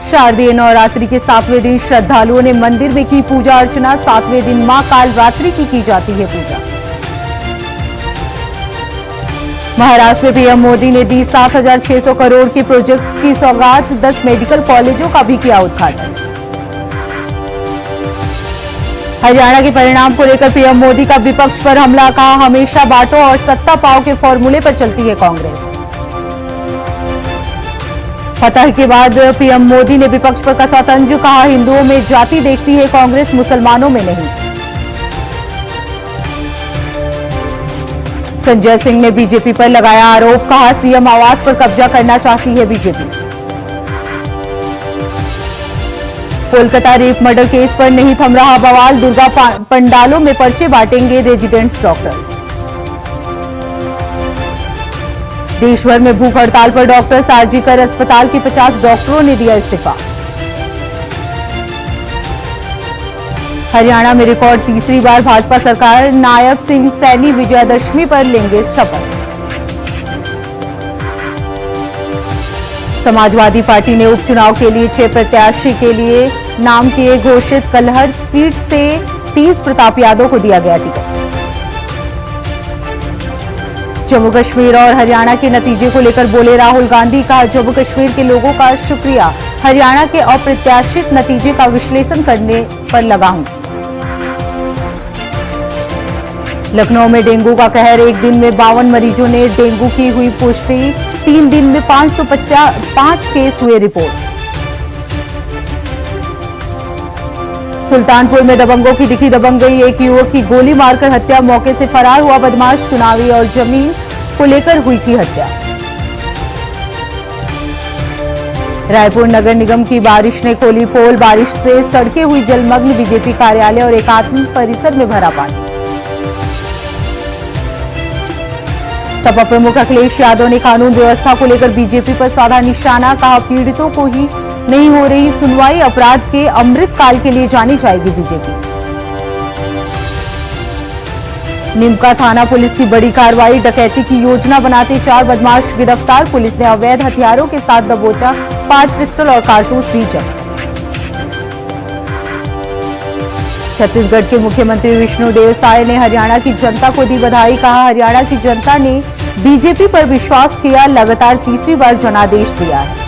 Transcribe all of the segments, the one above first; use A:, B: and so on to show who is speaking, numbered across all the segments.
A: शारदीय नवरात्रि के 7वें दिन श्रद्धालुओं ने मंदिर में की पूजा अर्चना। 7वें दिन मां कालरात्रि की जाती है पूजा। महाराष्ट्र में पीएम मोदी ने दी 7,600 करोड़ के प्रोजेक्ट्स की सौगात। 10 मेडिकल कॉलेजों का भी किया उद्घाटन। हरियाणा के परिणाम को लेकर पीएम मोदी का विपक्ष पर हमला। कहा, हमेशा बांटो और सत्ता पाओ के फॉर्मूले पर चलती है कांग्रेस। फतह के बाद पीएम मोदी ने विपक्ष पर कसा तंज। कहा, हिंदुओं में जाति देखती है कांग्रेस, मुसलमानों में नहीं। संजय सिंह ने बीजेपी पर लगाया आरोप। कहा, सीएम आवास पर कब्जा करना चाहती है BJP. Kolkata rape murder case पर नहीं थम रहा बवाल। दुर्गा पंडालों में पर्चे बांटेंगे रेजिडेंट्स डॉक्टर्स। देश भर में भूख हड़ताल पर डॉक्टर्स। आरजीकर अस्पताल के 50 डॉक्टरों ने दिया इस्तीफा। हरियाणा में रिकॉर्ड तीसरी बार भाजपा सरकार। नायब सिंह सैनी विजयादशमी पर लेंगे शपथ। समाजवादी पार्टी ने उपचुनाव के लिए 6 प्रत्याशी के लिए नाम किए घोषित। कलहर सीट से 30 प्रताप यादव को दिया गया टिकट। जम्मू कश्मीर और हरियाणा के नतीजे को लेकर बोले राहुल गांधी। कहा, जम्मू कश्मीर के लोगों का शुक्रिया, हरियाणा के अप्रत्याशित नतीजे का विश्लेषण करने पर लगा हूं। लखनऊ में डेंगू का कहर। एक दिन में 52 मरीजों ने डेंगू की हुई पुष्टि। 3 दिन में 505 केस हुए रिपोर्ट। सुल्तानपुर में दबंगों की दिखी दबंगई। एक युवक की गोली मारकर हत्या। मौके से फरार हुआ बदमाश। चुनावी और जमीन को लेकर हुई थी हत्या। रायपुर नगर निगम की बारिश ने खोली पोल। बारिश से सड़कें हुई जलमग्न। बीजेपी कार्यालय और एकात्म परिसर में भरा पानी। सपा प्रमुख अखिलेश यादव ने कानून व्यवस्था को लेकर बीजेपी पर साधा निशाना। कहा, पीड़ितों को ही नहीं हो रही सुनवाई। अपराध के अमृत काल के लिए जानी जाएगी बीजेपी। निमका थाना पुलिस की बड़ी कार्रवाई। डकैती की योजना बनाते 4 बदमाश गिरफ्तार। पुलिस ने अवैध हथियारों के साथ दबोचा 5 पिस्टल और कारतूस भी जब्त। छत्तीसगढ़ के मुख्यमंत्री विष्णुदेव साय ने हरियाणा की जनता को दी बधाई। कहा, हरियाणा की जनता ने बीजेपी पर विश्वास किया। लगातार तीसरी बार जनादेश दिया है।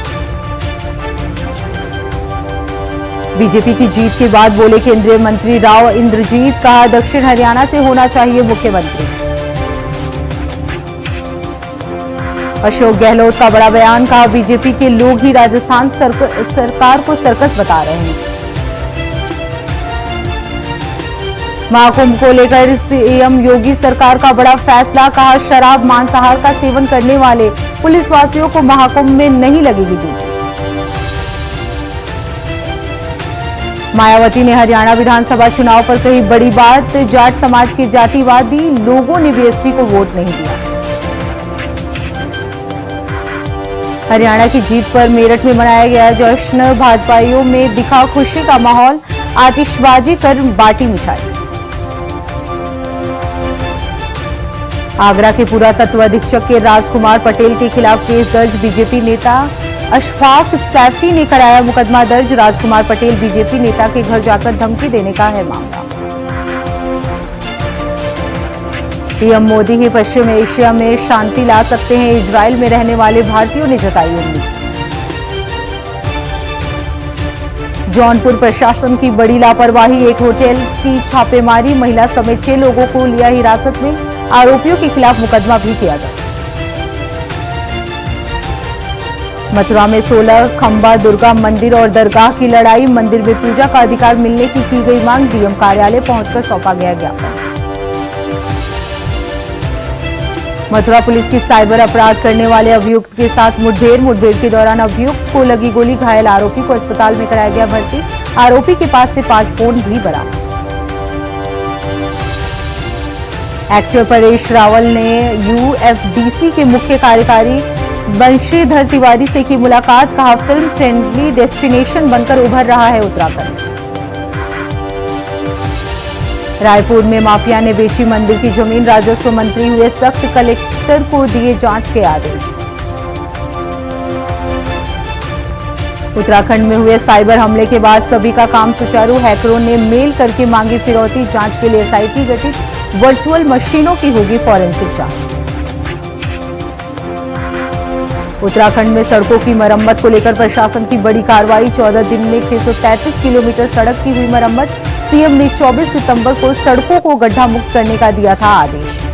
A: बीजेपी की जीत के बाद बोले केंद्रीय मंत्री राव इंद्रजीत। कहा, दक्षिण हरियाणा से होना चाहिए मुख्यमंत्री। अशोक गहलोत का बड़ा बयान। कहा, बीजेपी के लोग ही राजस्थान सरकार को सर्कस बता रहे हैं। महाकुंभ को लेकर सीएम योगी सरकार का बड़ा फैसला। कहा, शराब मांसाहार का सेवन करने वाले पुलिसवासियों को महाकुंभ में नहीं लगेगी ड्यूटी। मायावती ने हरियाणा विधानसभा चुनाव पर कही बड़ी बात। जाट समाज के जातिवादी लोगों ने बीएसपी को वोट नहीं दिया। हरियाणा की जीत पर मेरठ में मनाया गया जश्न। भाजपाइयों में दिखा खुशी का माहौल। आतिशबाजी कर बांटी मिठाई। आगरा के पुरातत्व अधीक्षक के राजकुमार पटेल के खिलाफ केस दर्ज। बीजेपी नेता अशफाक सैफी ने कराया मुकदमा दर्ज। राजकुमार पटेल बीजेपी नेता के घर जाकर धमकी देने का है मामला। पीएम मोदी ही पश्चिम एशिया में शांति ला सकते हैं। इजरायल में रहने वाले भारतीयों ने जताई उम्मीद। जौनपुर प्रशासन की बड़ी लापरवाही। एक होटल की छापेमारी। महिला समेत 6 लोगों को लिया हिरासत में। आरोपियों के खिलाफ मुकदमा भी किया दर्ज। मथुरा में 16 खंबा दुर्गा मंदिर और दरगाह की लड़ाई। मंदिर में पूजा का अधिकार मिलने की गई मांग। डीएम कार्यालय पहुंचकर सौंपा गया ज्ञापन। मथुरा पुलिस की साइबर अपराध करने वाले अभियुक्त के साथ मुठभेड़ के दौरान अभियुक्त को लगी गोली। घायल आरोपी को अस्पताल में कराया गया भर्ती। आरोपी के पास से 5 फोन भी बरामद। एक्टर परेश रावल ने यूएफडीसी के मुख्य कार्यकारी बंशीधर तिवारी से की मुलाकात। कहा, फिल्म फ्रेंडली डेस्टिनेशन बनकर उभर रहा है उत्तराखंड। रायपुर में माफिया ने बेची मंदिर की जमीन। राजस्व मंत्री हुए सख्त। कलेक्टर को दिए जांच के आदेश। उत्तराखंड में हुए साइबर हमले के बाद सभी का काम सुचारू, हैकरों ने मेल करके मांगी फिरौती, जांच के लिए एसआईटी गठित, वर्चुअल मशीनों की होगी फॉरेंसिक जांच। उत्तराखंड में सड़कों की मरम्मत को लेकर प्रशासन की बड़ी कार्रवाई, 14 दिन में 633 किलोमीटर सड़क की हुई मरम्मत। सीएम ने 24 सितंबर को सड़कों को गड्ढा मुक्त करने का दिया था आदेश।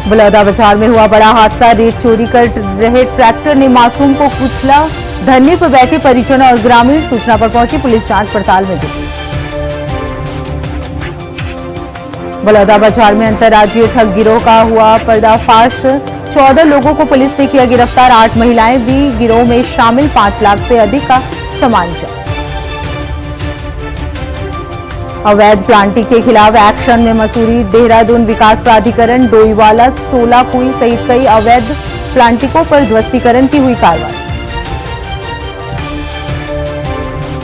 A: बलौदाबाजार में हुआ बड़ा हादसा, रेत चोरी कर रहे ट्रैक्टर ने मासूम को कुचला, धरने पर बैठे परिजन और ग्रामीण सूचना पर पहुंची पुलिस जांच पड़ताल में जुटी। बलौदाबाजार में अंतर्राज्यीय ठग गिरोह का हुआ पर्दाफाश, 14 लोगों को पुलिस ने किया गिरफ्तार, 8 महिलाएं भी गिरोह में शामिल, 5 लाख से अधिक का सामान जब्त। अवैध प्लांटिंग के खिलाफ एक्शन में मसूरी, देहरादून विकास प्राधिकरण, डोईवाला, 16 कुई सहित कई अवैध प्लांटिकों पर ध्वस्तीकरण की हुई कार्रवाई।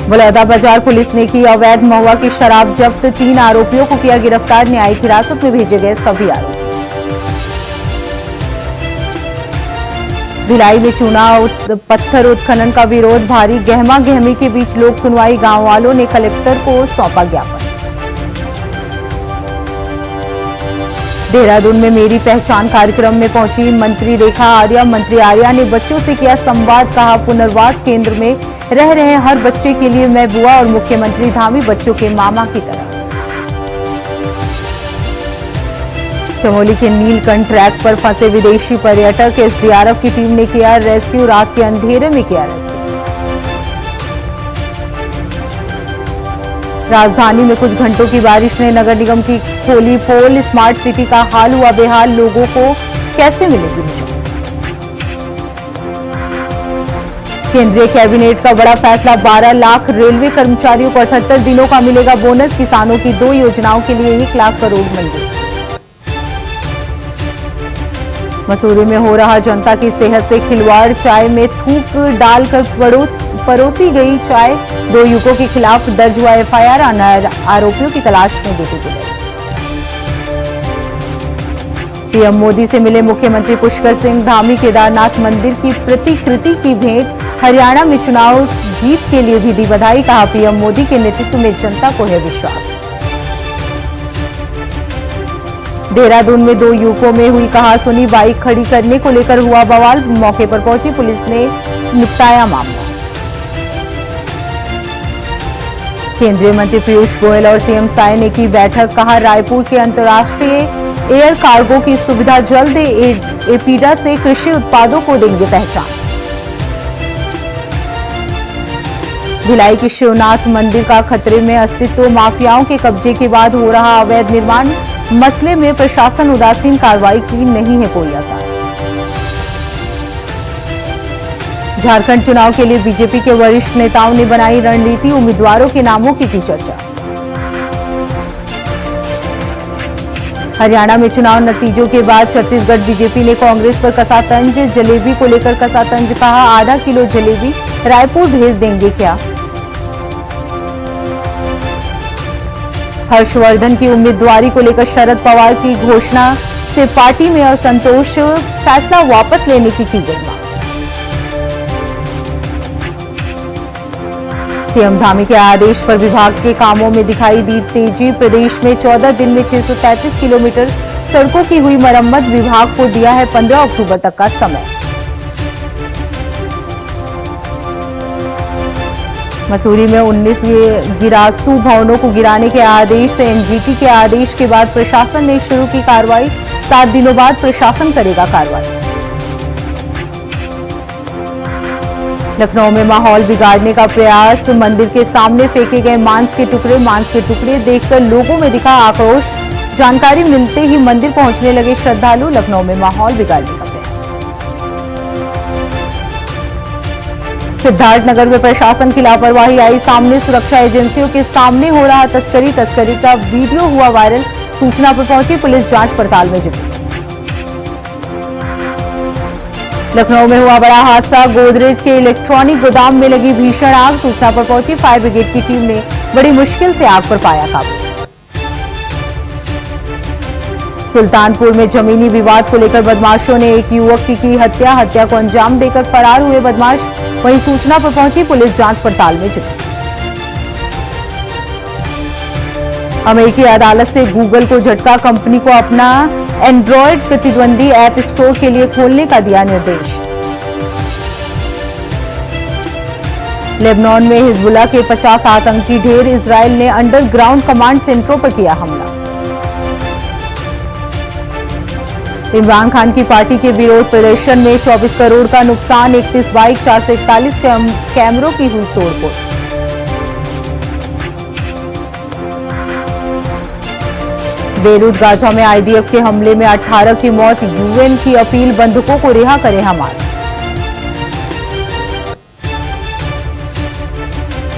A: बलौदाबाजार पुलिस ने की अवैध महुआ की शराब जब्त, 3 आरोपियों को किया गिरफ्तार, न्यायिक हिरासत में भेजे गए सभी आरोपी। भिलाई में चूना पत्थर उत्खनन का विरोध, भारी गहमा गहमी के बीच लोक सुनवाई, गांव वालों ने कलेक्टर को सौंपा ज्ञापन। देहरादून में मेरी पहचान कार्यक्रम में पहुंची मंत्री रेखा आर्या, मंत्री आर्या ने बच्चों से किया संवाद, कहा पुनर्वास केंद्र में रह रहे हर बच्चे के लिए मैं बुआ और मुख्यमंत्री धामी बच्चों के मामा की तरह। चमोली के नीलकंठ ट्रैक पर फंसे विदेशी पर्यटक, एसडीआरएफ की टीम ने किया रेस्क्यू, रात के अंधेरे में किया रेस्क्यू। राजधानी में कुछ घंटों की बारिश ने नगर निगम की खोली पोल, स्मार्ट सिटी का हाल हुआ बेहाल, लोगों को कैसे मिलेगी निजात। केंद्रीय कैबिनेट का बड़ा फैसला, 12 लाख रेलवे कर्मचारियों को 78 दिनों का मिलेगा बोनस, किसानों की 2 योजनाओं के लिए 1 लाख करोड़ मंजूर। मसूरी में हो रहा जनता की सेहत से खिलवाड़, चाय में थूक डालकर परोसी गई चाय, 2 युवकों के खिलाफ दर्ज हुआ एफआईआर, अन्य आरोपियों की तलाश में जुटी पुलिस। पीएम मोदी से मिले मुख्यमंत्री पुष्कर सिंह धामी, केदारनाथ मंदिर की प्रतिकृति की भेंट, हरियाणा में चुनाव जीत के लिए भी दी बधाई, कहा पीएम मोदी के नेतृत्व में जनता को है विश्वास। देहरादून में 2 युवकों में हुई कहासुनी, बाइक खड़ी करने को लेकर हुआ बवाल, मौके पर पहुंची पुलिस ने निपटाया मामला। केंद्रीय मंत्री पीयूष गोयल और सीएम साय ने की बैठक, कहा रायपुर के अंतर्राष्ट्रीय एयर कार्गो की सुविधा जल्द, एपीडा से कृषि उत्पादों को देंगे पहचान। भिलाई की शिवनाथ मंदिर का खतरे में अस्तित्व, माफियाओं के कब्जे के बाद हो रहा अवैध निर्माण, मसले में प्रशासन उदासीन, कार्रवाई की नहीं है कोई आसार। झारखंड चुनाव के लिए बीजेपी के वरिष्ठ नेताओं ने बनाई रणनीति, उम्मीदवारों के नामों की चर्चा। हरियाणा में चुनाव नतीजों के बाद छत्तीसगढ़ बीजेपी ने कांग्रेस पर कसा तंज, जलेबी को लेकर कसा तंज, कहा आधा किलो जलेबी रायपुर भेज देंगे क्या। हर्षवर्धन की उम्मीदवारी को लेकर शरद पवार की घोषणा से पार्टी में असंतोष, फैसला वापस लेने की गई मांग। सीएम धामी के आदेश पर विभाग के कामों में दिखाई दी तेजी, प्रदेश में 14 दिन में 633 किलोमीटर सड़कों की हुई मरम्मत, विभाग को दिया है 15 अक्टूबर तक का समय। मसूरी में 19 गिरासू भवनों को गिराने के आदेश से एनजीटी के आदेश के बाद प्रशासन ने शुरू की कार्रवाई, 7 दिनों बाद प्रशासन करेगा कार्रवाई। लखनऊ में माहौल बिगाड़ने का प्रयास, मंदिर के सामने फेंके गए मांस के टुकड़े देखकर लोगों में दिखा आक्रोश, जानकारी मिलते ही मंदिर पहुंचने लगे श्रद्धालु, लखनऊ में माहौल बिगाड़ने का प्रयास। सिद्धार्थनगर में प्रशासन की लापरवाही आई सामने, सुरक्षा एजेंसियों के सामने हो रहा तस्करी का वीडियो हुआ वायरल, सूचना पर पहुंची पुलिस जांच पड़ताल में जुटी। लखनऊ में हुआ बड़ा हादसा, गोदरेज के इलेक्ट्रॉनिक गोदाम में लगी भीषण आग, सूचना पर पहुंची फायर ब्रिगेड की टीम ने बड़ी मुश्किल से आग पर पाया काबू। सुल्तानपुर में जमीनी विवाद को लेकर बदमाशों ने एक युवक की हत्या को अंजाम देकर फरार हुए बदमाश। वहीं सूचना पर पहुंची पुलिस जांच पड़ताल में जुटी। अमेरिकी अदालत से गूगल को झटका, कंपनी को अपना एंड्रॉयड प्रतिद्वंदी ऐप स्टोर के लिए खोलने का दिया निर्देश। लेबनान में हिजबुल्लाह के 50 आतंकी ढेर, इजरायल ने अंडरग्राउंड कमांड सेंटरों पर किया हमला। इमरान खान की पार्टी के विरोध प्रदर्शन में 24 करोड़ का नुकसान, 31 बाइक, 441 कैमरों की हुई तोड़फोड़। बेरूत गाजा में आईडीएफ के हमले में 18 की मौत, यूएन की अपील, बंधकों को रिहा करे हमास।